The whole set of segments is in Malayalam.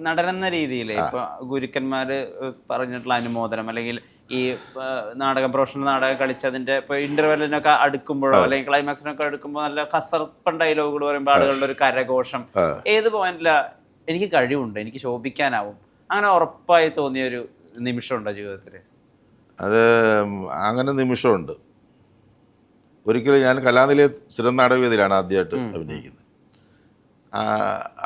നടനെന്ന രീതിയിൽ ഇപ്പൊ ഗുരുക്കന്മാര് പറഞ്ഞിട്ടുള്ള അനുമോദനം അല്ലെങ്കിൽ ഈ നാടകം പ്രൊഫഷണൽ നാടകം കളിച്ചതിന്റെ ഇപ്പൊ ഇന്റർവെല്ലിനൊക്കെ അടുക്കുമ്പോഴോ അല്ലെങ്കിൽ ക്ലൈമാക്സിനൊക്കെ അടുക്കുമ്പോൾ നല്ല കസർപ്പൻ ഡയലോഗുകൾ പറയുമ്പോൾ ആളുകളുടെ ഒരു കരഘോഷം ഏത് പോയിന്റിലാ എനിക്ക് കഴിവുണ്ട്, എനിക്ക് ശോഭിക്കാനാവും, അങ്ങനെ ഉറപ്പായി തോന്നിയ ഒരു നിമിഷമുണ്ടോ ജീവിതത്തിൽ? അത് അങ്ങനെ നിമിഷമുണ്ട്. ഒരിക്കലും ഞാൻ കലാനിലയ സ്ഥിരം നാടകവേദിയിലാണ് ആദ്യമായിട്ട് അഭിനയിക്കുന്നത്.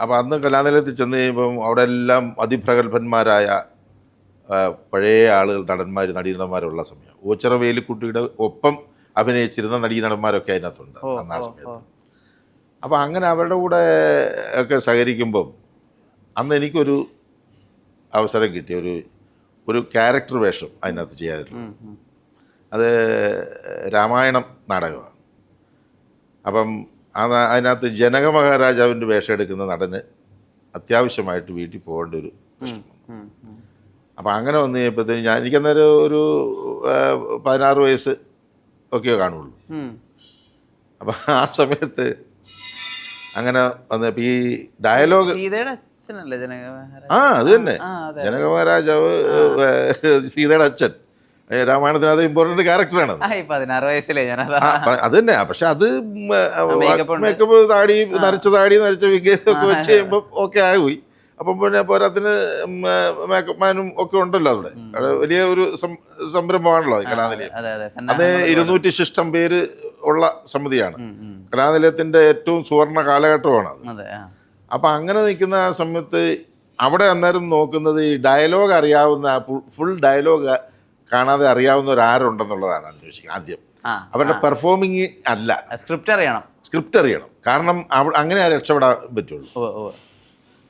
അപ്പോൾ അന്ന് കലാനിലയത്തിൽ ചെന്ന് കഴിയുമ്പം അവിടെ എല്ലാം അതിപ്രഗത്ഭന്മാരായ പഴയ ആളുകൾ, നടന്മാർ, നടീനടന്മാരുള്ള സമയം. ഓച്ചിറ വേലിക്കുട്ടിയുടെ ഒപ്പം അഭിനയിച്ചിരുന്ന നടീനടന്മാരൊക്കെ അതിനകത്തുണ്ട് അന്ന് ആ സമയത്ത്. അപ്പോൾ അങ്ങനെ അവരുടെ കൂടെ ഒക്കെ സഹകരിക്കുമ്പം അന്ന് എനിക്കൊരു അവസരം കിട്ടി, ഒരു ക്യാരക്ടർ വേഷം അതിനകത്ത് ചെയ്യാനായിട്ട്. അത് രാമായണം നാടകമാണ്. അപ്പം അതിനകത്ത് ജനക മഹാരാജാവിൻ്റെ വേഷം എടുക്കുന്ന നടന് അത്യാവശ്യമായിട്ട് വീട്ടിൽ പോകേണ്ട ഒരു പ്രശ്നം. അപ്പം അങ്ങനെ വന്നു കഴിഞ്ഞപ്പോഴത്തേന് എനിക്കന്നേരം ഒരു 16 വയസ്സ് ഒക്കെ കാണുള്ളൂ. അപ്പം ആ സമയത്ത് അങ്ങനെ വന്നപ്പോൾ ഈ ഡയലോഗ് അത് തന്നെ ജനക മഹാരാജാവ് സീതയുടെ അച്ഛൻ രാമായണത്തിന് അത് ഇമ്പോർട്ടൻ്റ് ക്യാരക്ടറാണ്. അത് തന്നെ. പക്ഷെ അത് മേക്കപ്പ്, താടി, നരച്ച വിഗ്രഹമൊക്കെ വെച്ച് കഴിയുമ്പോൾ ഓക്കെ ആയി. അപ്പം പിന്നെ പോരാത്തിന് മേക്കപ്പ് മാനും ഒക്കെ ഉണ്ടല്ലോ അവിടെ വലിയ ഒരു സംരംഭമാണല്ലോ കലാനിലയം. അത് 200 ശിഷ്ടം പേര് ഉള്ള സമിതിയാണ്. കലാനിലയത്തിൻ്റെ ഏറ്റവും സുവർണ കാലഘട്ടമാണ് അത്. അപ്പം അങ്ങനെ നിൽക്കുന്ന ആ സമയത്ത് അവിടെ അന്നേരം നോക്കുന്നത് ഈ ഡയലോഗ് അറിയാവുന്ന, ഫുൾ ഡയലോഗ് കാണാതെ അറിയാവുന്നവരാരുണ്ടെന്നുള്ളതാണ് അന്വേഷിക്കുന്നത് ആദ്യം. അവരുടെ പെർഫോമിങ് അല്ല, സ്ക്രിപ്റ്റ് അറിയണം. കാരണം അങ്ങനെ രക്ഷപ്പെടാൻ പറ്റുള്ളൂ.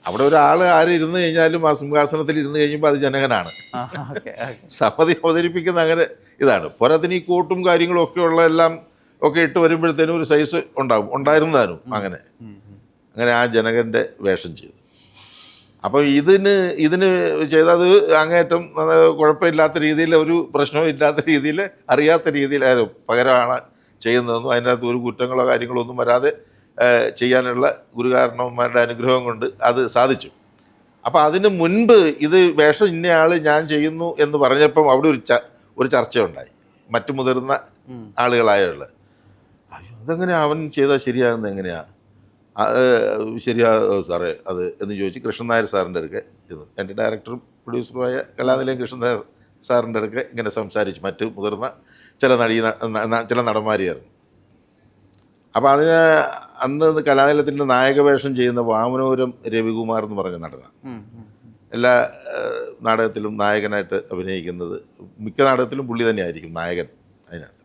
അവിടെ ഒരാൾ ആര് ഇരുന്ന് കഴിഞ്ഞാലും ആ സിംഹാസനത്തിൽ ഇരുന്ന് കഴിയുമ്പോൾ അത് ജനകനാണ്. സമിതി അവതരിപ്പിക്കുന്ന അങ്ങനെ ഇതാണ്. പോരാത്തിന് ഈ കോട്ടും കാര്യങ്ങളും ഒക്കെ ഉള്ള എല്ലാം ഒക്കെ ഇട്ട് വരുമ്പോഴത്തേനും ഒരു സൈസ് ഉണ്ടായിരുന്നതാനും. അങ്ങനെ ആ ജനകൻ്റെ വേഷം ചെയ്തു. അപ്പോൾ ഇതിന് ചെയ്തത് അങ്ങേറ്റം കുഴപ്പമില്ലാത്ത രീതിയിൽ, ഒരു പ്രശ്നവും ഇല്ലാത്ത രീതിയിൽ, അറിയാത്ത രീതിയിൽ പകരമാണ് ചെയ്യുന്നതെന്നും അതിനകത്ത് ഒരു കുറ്റങ്ങളോ കാര്യങ്ങളോ ഒന്നും വരാതെ ചെയ്യാനുള്ള ഗുരുകാരണവന്മാരുടെ അനുഗ്രഹം കൊണ്ട് അത് സാധിച്ചു. അപ്പോൾ അതിന് മുൻപ് ഇത് വേഷം ഇന്നയാൾ ഞാൻ ചെയ്യുന്നു എന്ന് പറഞ്ഞപ്പം അവിടെ ഒരു ചർച്ചയുണ്ടായി മറ്റു മുതിർന്ന ആളുകളായുള്ള. അതെങ്ങനെയാണ് അവൻ ചെയ്താൽ ശരിയാകുന്നത്, എങ്ങനെയാണ് ശരിയാ സാറേ അത് എന്ന് ചോദിച്ച് കൃഷ്ണൻ നായർ സാറിൻ്റെ അടുക്കെ എൻ്റെ ഡയറക്ടറും പ്രൊഡ്യൂസറുമായ കലാനിലയം കൃഷ്ണൻ നായർ സാറിൻ്റെ അടുക്കെ ഇങ്ങനെ സംസാരിച്ചു. മറ്റ് മുതിർന്ന ചില നടന്മാരെയായിരുന്നു. അപ്പോൾ അന്ന് കലാനിലയത്തിൻ്റെ നായകവേഷം ചെയ്യുന്ന വാമനപുരം രവികുമാർ എന്ന് പറഞ്ഞ നടനാണ്. എല്ലാ നാടകത്തിലും നായകനായിട്ട് അഭിനയിക്കുന്നത്. മിക്ക നാടകത്തിലും പുള്ളി തന്നെയായിരിക്കും നായകൻ അതിനകത്ത്.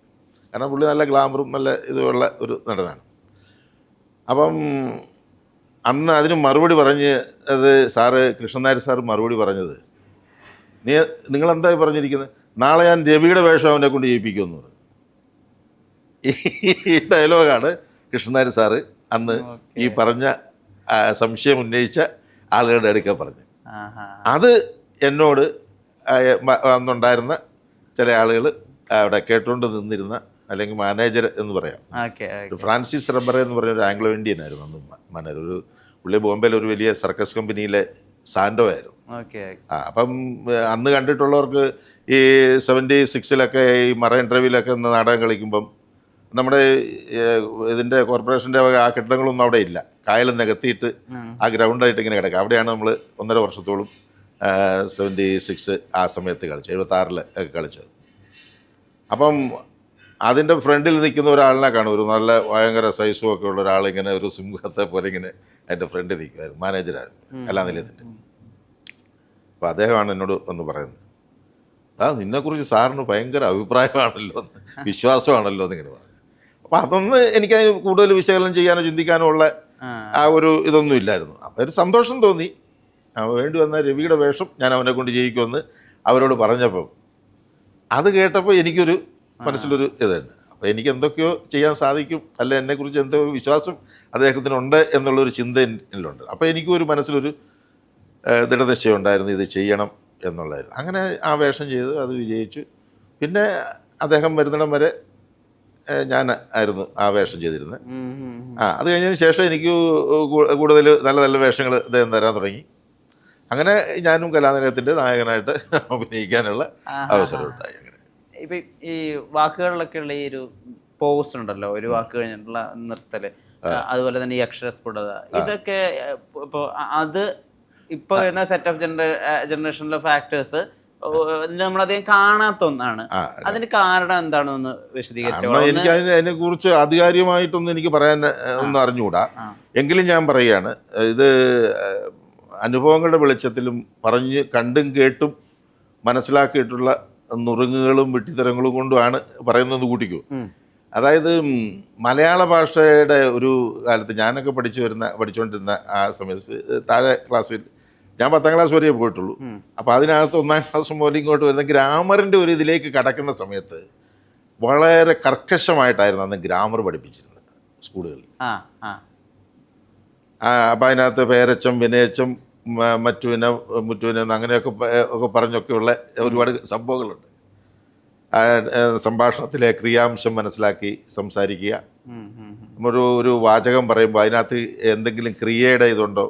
കാരണം പുള്ളി നല്ല ഗ്ലാമറും നല്ല ഇതുള്ള ഒരു നടനാണ്. അപ്പം അന്ന് അതിന് മറുപടി അത് കൃഷ്ണൻ നായർ സാറ് മറുപടി പറഞ്ഞത്, നിങ്ങളെന്താ പറഞ്ഞിരിക്കുന്നത്, നാളെ ഞാൻ രവിയുടെ വേഷം അവനെ കൊണ്ട് ചെയ്യിപ്പിക്കുമെന്ന് പറഞ്ഞു. ഈ ഡയലോഗാണ് കൃഷ്ണൻ നായർ സാറ് അന്ന് ഈ പറഞ്ഞ സംശയം ഉന്നയിച്ച ആളുകളുടെ അടുക്ക പറഞ്ഞു. അത് എന്നോട് അന്നുണ്ടായിരുന്ന ചില ആളുകൾ അവിടെ കേട്ടുകൊണ്ട് നിന്നിരുന്ന, അല്ലെങ്കിൽ മാനേജർ എന്ന് പറയാം, ഫ്രാൻസിസ് റബ്ബറെ എന്ന് പറഞ്ഞ ഒരു ആംഗ്ലോ ഇന്ത്യൻ ആയിരുന്നു അന്ന് മാനേജർ. പുള്ളി ബോംബെയിൽ ഒരു വലിയ സർക്കസ് കമ്പനിയിലെ സാൻഡോ ആയിരുന്നു. അപ്പം അന്ന് കണ്ടിട്ടുള്ളവർക്ക് ഈ 76-ലൊക്കെ ഈ മറൈൻ ഡ്രൈവിലൊക്കെ നാടകം കളിക്കുമ്പം നമ്മുടെ ഇതിൻ്റെ കോർപ്പറേഷൻ്റെ ആ കെട്ടിടങ്ങളൊന്നും അവിടെ ഇല്ല. കായൽ നികത്തിയിട്ട് ആ ഗ്രൗണ്ടായിട്ട് ഇങ്ങനെ കിടക്കുക. അവിടെയാണ് നമ്മൾ 1.5 വർഷത്തോളം 76 ആ സമയത്ത് കളിച്ചത്, 76-ൽ ഒക്കെ കളിച്ചത്. അപ്പം അതിൻ്റെ ഫ്രണ്ടിൽ നിൽക്കുന്ന ഒരാളിനെ കാണും, ഒരു നല്ല ഭയങ്കര സൈസും ഒക്കെ ഉള്ള ഒരാളിങ്ങനെ ഒരു സിംഹത്തെ പോലെ ഇങ്ങനെ അതിൻ്റെ ഫ്രണ്ടിൽ നിൽക്കുമായിരുന്നു. മാനേജരായിരുന്നു കലാനിലയത്തിൻ്റെ. അപ്പോൾ അദ്ദേഹമാണ് എന്നോട് വന്ന് പറയുന്നത്, നിന്നെക്കുറിച്ച് സാറിന് ഭയങ്കര അഭിപ്രായമാണല്ലോ, വിശ്വാസമാണല്ലോ എന്നിങ്ങനെ പറഞ്ഞു. അപ്പോൾ അതൊന്ന് എനിക്കതിന് കൂടുതൽ വിശകലനം ചെയ്യാനോ ചിന്തിക്കാനോ ഉള്ള ആ ഒരു ഇതൊന്നും ഇല്ലായിരുന്നു. അപ്പോൾ ഒരു സന്തോഷം തോന്നി. വേണ്ടി വന്ന രവിയുടെ വേഷം ഞാൻ അവനെ കൊണ്ട് ചെയ്യിക്കുമെന്ന് അവരോട് പറഞ്ഞപ്പം അത് കേട്ടപ്പോൾ എനിക്കൊരു മനസ്സിലൊരു ഇതുണ്ട്. അപ്പോൾ എനിക്ക് എന്തൊക്കെയോ ചെയ്യാൻ സാധിക്കും, അല്ല എന്നെക്കുറിച്ച് എന്തോ വിശ്വാസം അദ്ദേഹത്തിനുണ്ട് എന്നുള്ളൊരു ചിന്ത എന്നിലുണ്ട്. അപ്പോൾ എനിക്കൊരു മനസ്സിലൊരു ദൃഢനിശ്ചയം ഉണ്ടായിരുന്നു, ഇത് ചെയ്യണം എന്നുള്ളതായിരുന്നു. അങ്ങനെ ആ വേഷം ചെയ്ത് അത് വിജയിച്ചു. പിന്നെ അദ്ദേഹം വരുന്നിടം വരെ ഞാൻ ആയിരുന്നു ആ വേഷം ചെയ്തിരുന്നത്. അത് കഴിഞ്ഞതിന് ശേഷം എനിക്ക് കൂടുതൽ നല്ല നല്ല വേഷങ്ങൾ അദ്ദേഹം തരാൻ തുടങ്ങി. അങ്ങനെ ഞാനും കലാനിലയത്തിൻ്റെ നായകനായിട്ട് അഭിനയിക്കാനുള്ള അവസരം ഉണ്ടായി. അങ്ങനെ ഇപ്പൊ ഈ വാക്കുകളിലൊക്കെ ഉള്ള ഈ ഒരു പോസ് ഉണ്ടല്ലോ, ഒരു വാക്ക് കഴിഞ്ഞിട്ടുള്ള നിർത്തല്, അതുപോലെ തന്നെ ഈ അക്ഷരസ്ഫുടത, ഇതൊക്കെ ഇപ്പൊ അത് ഇപ്പൊ വരുന്ന സെറ്റ് ഓഫ് ജനറേഷനിലെ ഫാക്ടേഴ്സ് നമ്മളധികം കാണാത്ത ഒന്നാണ്. അതിന് കാരണം എന്താണെന്ന് വിശദീകരിച്ചു. എനിക്ക് അതിനെ കുറിച്ച് ആധികാരികമായിട്ടൊന്നും എനിക്ക് പറയാൻ ഒന്നും അറിഞ്ഞുകൂടാ. എങ്കിലും ഞാൻ പറയുകയാണ്, ഇത് അനുഭവങ്ങളുടെ വെളിച്ചത്തിലും പറഞ്ഞ് കണ്ടും കേട്ടും മനസ്സിലാക്കിയിട്ടുള്ള നുറുങ്ങുകളും വെട്ടിത്തരങ്ങളും കൊണ്ടുമാണ് പറയുന്നത് കൂട്ടിക്കൂ. അതായത് മലയാള ഭാഷയുടെ ഒരു കാലത്ത് ഞാനൊക്കെ പഠിച്ചുകൊണ്ടിരുന്ന ആ സമയത്ത് താഴെ ക്ലാസ്സിൽ ഞാൻ 10ാം ക്ലാസ് വരെ പോയിട്ടുള്ളൂ. അപ്പോൾ അതിനകത്ത് 1ാം ക്ലാസ് മുതൽ ഇങ്ങോട്ട് വരുന്ന ഗ്രാമറിൻ്റെ ഒരു ഇതിലേക്ക് കടക്കുന്ന സമയത്ത് വളരെ കർക്കശമായിട്ടായിരുന്നു അന്ന് ഗ്രാമർ പഠിപ്പിച്ചിരുന്നത് സ്കൂളുകളിൽ. അപ്പം അതിനകത്ത് പേരച്ചം, വിനയച്ചം, മുറ്റുവിന അങ്ങനെയൊക്കെ പറഞ്ഞൊക്കെയുള്ള ഒരുപാട് സംഭവങ്ങളുണ്ട്. സംഭാഷണത്തിലെ ക്രിയാംശം മനസ്സിലാക്കി സംസാരിക്കുക. ഒരു വാചകം പറയുമ്പോൾ അതിനകത്ത് എന്തെങ്കിലും ക്രിയയുടെ ഇതുണ്ടോ,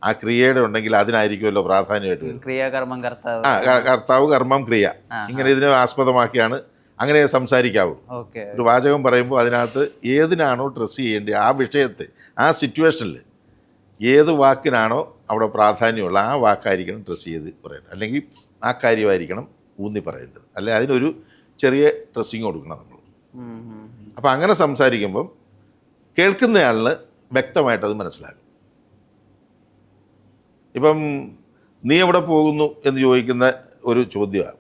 ആ ക്രിയയുടെ ഉണ്ടെങ്കിൽ അതിനായിരിക്കുമല്ലോ പ്രാധാന്യമായിട്ട് വരും. ക്രിയാകർമ്മം കർത്താവ്, കർത്താവ്, കർമ്മം, ക്രിയ, ഇങ്ങനെ ഇതിനെ ആസ്പദമാക്കിയാണ് അങ്ങനെ സംസാരിക്കാവൂ. ഒരു വാചകം പറയുമ്പോൾ അതിനകത്ത് ഏതിനാണോ ഡ്രസ്സ് ചെയ്യേണ്ടത്, ആ വിഷയത്തെ, ആ സിറ്റുവേഷനിൽ ഏത് വാക്കിനാണോ അവിടെ പ്രാധാന്യമുള്ള ആ വാക്കായിരിക്കണം ഡ്രസ്സ് ചെയ്ത് പറയേണ്ടത്, അല്ലെങ്കിൽ ആ കാര്യമായിരിക്കണം ഊന്നി പറയേണ്ടത്, അല്ലെങ്കിൽ അതിനൊരു ചെറിയ ഡ്രസ്സിങ് കൊടുക്കണം നമ്മൾ. അപ്പം അങ്ങനെ സംസാരിക്കുമ്പം കേൾക്കുന്നയാളിന് വ്യക്തമായിട്ടത് മനസ്സിലാകും. ഇപ്പം നീ എവിടെ പോകുന്നു എന്ന് ചോദിക്കുന്ന ഒരു ചോദ്യമാണ്.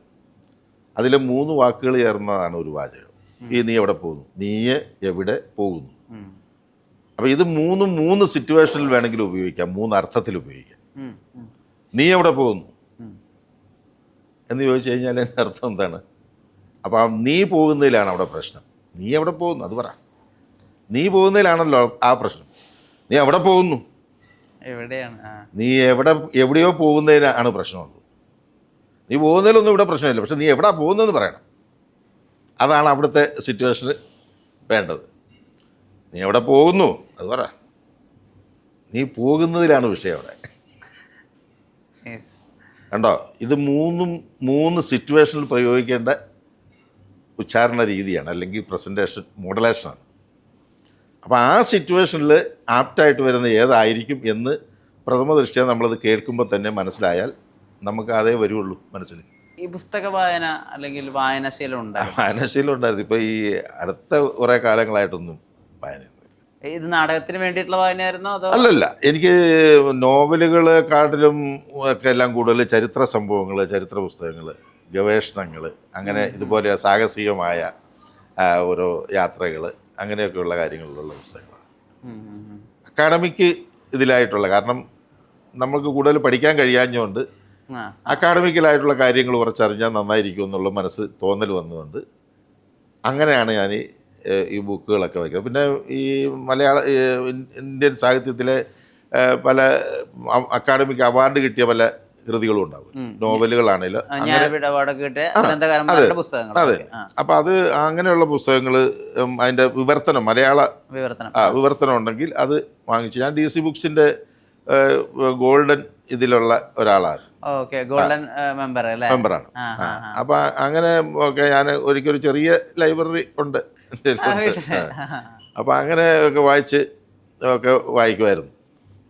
അതിൽ 3 വാക്കുകൾ ചേർന്നതാണ് ഒരു വാചകം. ഈ നീ എവിടെ പോകുന്നു, നീ എവിടെ പോകുന്നു. അപ്പോൾ ഇത് 3 സിറ്റുവേഷനിൽ വേണമെങ്കിലും ഉപയോഗിക്കാം, 3 അർത്ഥത്തിൽ ഉപയോഗിക്കാം. നീ എവിടെ പോകുന്നു എന്ന് ചോദിച്ചു കഴിഞ്ഞാൽ എൻ്റെ അർത്ഥം എന്താണ്? അപ്പോൾ നീ പോകുന്നതിലാണ് അവിടെ പ്രശ്നം. നീ എവിടെ പോകുന്നു അത് പറ. നീ പോകുന്നതിലാണല്ലോ ആ പ്രശ്നം. നീ എവിടെ പോകുന്നു, എവിടെയാണ്, നീ എവിടെയോ പോകുന്നതിനാണ് പ്രശ്നമുള്ളത്. നീ പോകുന്നതിലൊന്നും ഇവിടെ പ്രശ്നമില്ല, പക്ഷെ നീ എവിടെയാണ് പോകുന്നതെന്ന് പറയണം. അതാണ് അവിടുത്തെ സിറ്റുവേഷന് വേണ്ടത്. നീ എവിടെ പോകുന്നു അത് പറ. നീ പോകുന്നതിലാണ് വിഷയം അവിടെ. കണ്ടോ, ഇത് 3 സിറ്റുവേഷനിൽ പ്രയോഗിക്കേണ്ട ഉച്ചാരണ രീതിയാണ്, അല്ലെങ്കിൽ പ്രസൻറ്റേഷൻ മോഡുലേഷനാണ്. അപ്പോൾ ആ സിറ്റുവേഷനിൽ ആപ്റ്റായിട്ട് വരുന്ന ഏതായിരിക്കും എന്ന് പ്രഥമ ദൃഷ്ടിയ നമ്മളത് കേൾക്കുമ്പോൾ തന്നെ മനസ്സിലായാൽ നമുക്ക് അതേ വരുള്ളൂ മനസ്സിൽ. ഈ പുസ്തക വായന അല്ലെങ്കിൽ വായനാശീലം ഉണ്ടായിരുന്നു? വായനാശീലം ഉണ്ടായിരുന്നു. ഇപ്പോൾ ഈ അടുത്ത കുറേ കാലങ്ങളായിട്ടൊന്നും വായനയൊന്നുമില്ല. ഇത് നാടകത്തിന് വേണ്ടിയിട്ടുള്ള വായനയായിരുന്നോ അതോ? അല്ലല്ല, എനിക്ക് നോവലുകളെക്കാട്ടിലും ഒക്കെ എല്ലാം കൂടുതൽ ചരിത്ര സംഭവങ്ങൾ, ചരിത്ര പുസ്തകങ്ങൾ, ഗവേഷണങ്ങൾ, അങ്ങനെ ഇതുപോലെ സാഹസികമായ ഓരോ യാത്രകൾ, അങ്ങനെയൊക്കെയുള്ള കാര്യങ്ങളിലുള്ള പുസ്തകങ്ങളാണ്. അക്കാഡമിക്ക് ഇതിലായിട്ടുള്ള, കാരണം നമുക്ക് കൂടുതൽ പഠിക്കാൻ കഴിയാഞ്ഞുകൊണ്ട് അക്കാഡമിക്കലായിട്ടുള്ള കാര്യങ്ങൾ കുറച്ചറിഞ്ഞാൽ നന്നായിരിക്കും എന്നുള്ള മനസ്സ് തോന്നൽ വന്നുകൊണ്ട് അങ്ങനെയാണ് ഞാൻ ഈ ബുക്കുകളൊക്കെ വയ്ക്കുന്നത്. പിന്നെ ഈ ഇന്ത്യൻ സാഹിത്യത്തിലെ പല അക്കാഡമിക് അവാർഡ് കിട്ടിയ പല കൃതികളും ഉണ്ടാവും, നോവലുകളാണെങ്കിലും. അതെ, അപ്പം അത് അങ്ങനെയുള്ള പുസ്തകങ്ങൾ, അതിൻ്റെ വിവർത്തനം, മലയാള വിവർത്തനം ഉണ്ടെങ്കിൽ അത് വാങ്ങിച്ച് ഞാൻ DC ബുക്സിൻ്റെ ഗോൾഡൻ ഇതിലുള്ള ഒരാളാണ്, മെമ്പറാണ്. അപ്പം അങ്ങനെ ഒക്കെ ഞാൻ ഒരിക്കലും ചെറിയ ലൈബ്രറി ഉണ്ട്. അപ്പം അങ്ങനെ ഒക്കെ വായിക്കുമായിരുന്നു.